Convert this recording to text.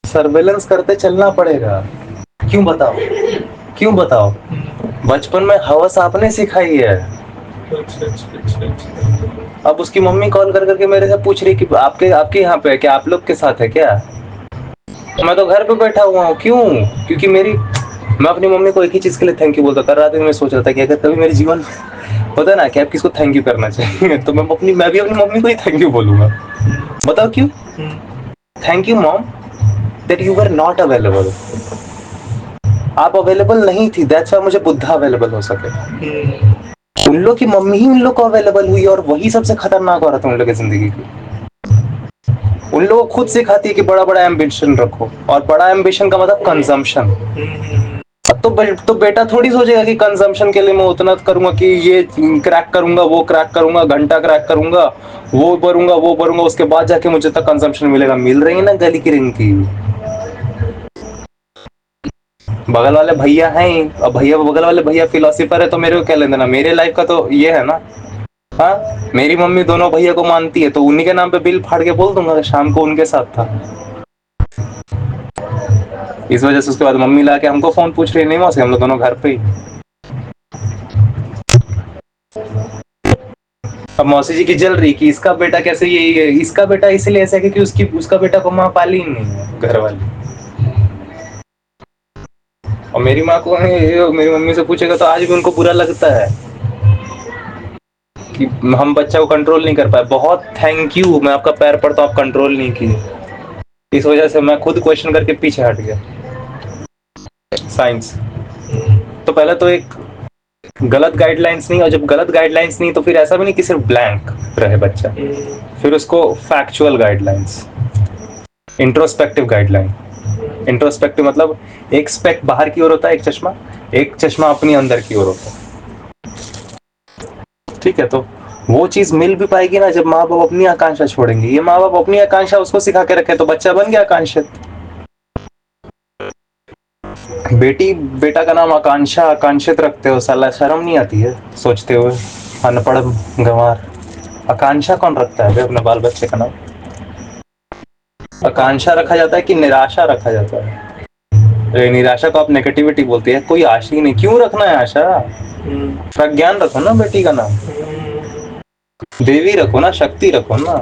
Surveillance करते चलना पड़ेगा। क्यों बताओ? क्यों बताओ? बचपन में हवस आपने सिखाई है। अब उसकी मम्मी कॉल कर करके मेरे से पूछ रही कि आपके यहाँ पे है क्या, आप लोग के साथ है क्या? मैं तो घर पे बैठा हुआ हूँ। क्यों? क्योंकि मैं अपनी मम्मी को एक ही चीज के लिए थैंक यू बोलता था। रात में मैं सोच रहा था कि अगर कभी मेरे जीवन होता ना कि आप किसको थैंक यू करना चाहिए तो मैं भी अपनी मम्मी को ही थैंक यू बोलूंगा। बताओ क्यों? Thank you mom that you were not available. आप अवेलेबल नहीं थी, दैट्स व्हाई मुझे बुद्धा अवेलेबल हो सके। उन लोग की मम्मी ही उन लोग को अवेलेबल हुई और वही सबसे खतरनाक औरत है उन लोग की जिंदगी की। उन लोगों को खुद सिखाती है कि बड़ा बड़ा एम्बिशन रखो, और बड़ा एम्बिशन का मतलब कंजम्पशन। तो बेटा थोड़ी सोचेगा कि कंजम्पशन के लिए मैं उतना करूंगा कि ये क्रैक करूंगा, वो क्रैक करूंगा, घंटा क्रैक करूंगा, वो भरूंगा, उसके बाद जाके मुझे तक कंजम्पशन मिलेगा। मिल रही है ना गली की रिंग की। बगल वाले भैया हैं, अब बगल वाले भैया फिलोसोफर है तो मेरे को क्या लेना देना, मेरे लाइफ का तो ये है ना। हाँ, मेरी मम्मी दोनों भैया को मानती है तो उन्हीं के नाम पे बिल फाड़ के बोल दूंगा शाम को उनके साथ था। इस वजह से उसके बाद मम्मी लाके हमको फोन पूछ रही, नहीं मौसी हम लोग दोनों घर पे ही। अब मौसी जी की जल रही कि इसका बेटा कैसे, ये इसका बेटा इसलिए ऐसा है क्योंकि उसका बेटा को माँ पाली ही नहीं है घर वाली। और मेरी माँ को मेरी मम्मी से पूछेगा तो आज भी उनको बुरा लगता है कि हम बच्चा को कंट्रोल नहीं कर पाए। बहुत थैंक यू, मैं आपका पैर पड़ता हूँ, आप कंट्रोल नहीं किए। इस वजह से मैं खुद क्वेश्चन करके पीछे हट गया। साइंस तो पहले तो एक गलत गाइडलाइंस नहीं, और जब गलत गाइडलाइंस नहीं तो फिर ऐसा भी नहीं कि सिर्फ ब्लैंक रहे बच्चा, फिर उसको factual guidelines, introspective guideline. Introspective मतलब एक स्पेक्ट बाहर की ओर होता है, एक चश्मा अपनी अंदर की ओर होता है। ठीक है, तो वो चीज मिल भी पाएगी ना जब माँ बाप अपनी आकांक्षा छोड़ेंगे। ये माँ बाप अपनी आकांक्षा उसको सिखा के रखे तो बच्चा बन गया आकांक्षित। बेटा का नाम आकांक्षा, आकांक्षित रखते हो, साला शर्म नहीं आती है सोचते हुए? अनपढ़ गंवार, आकांक्षा कौन रखता है अपने बाल बच्चे का नाम? आकांक्षा रखा जाता है कि निराशा रखा जाता है? निराशा को आप नेगेटिविटी बोलते हैं, कोई आशा ही नहीं। क्यों रखना है आशा? प्रज्ञान रखो ना बेटी का नाम, देवी रखो ना, शक्ति रखो ना।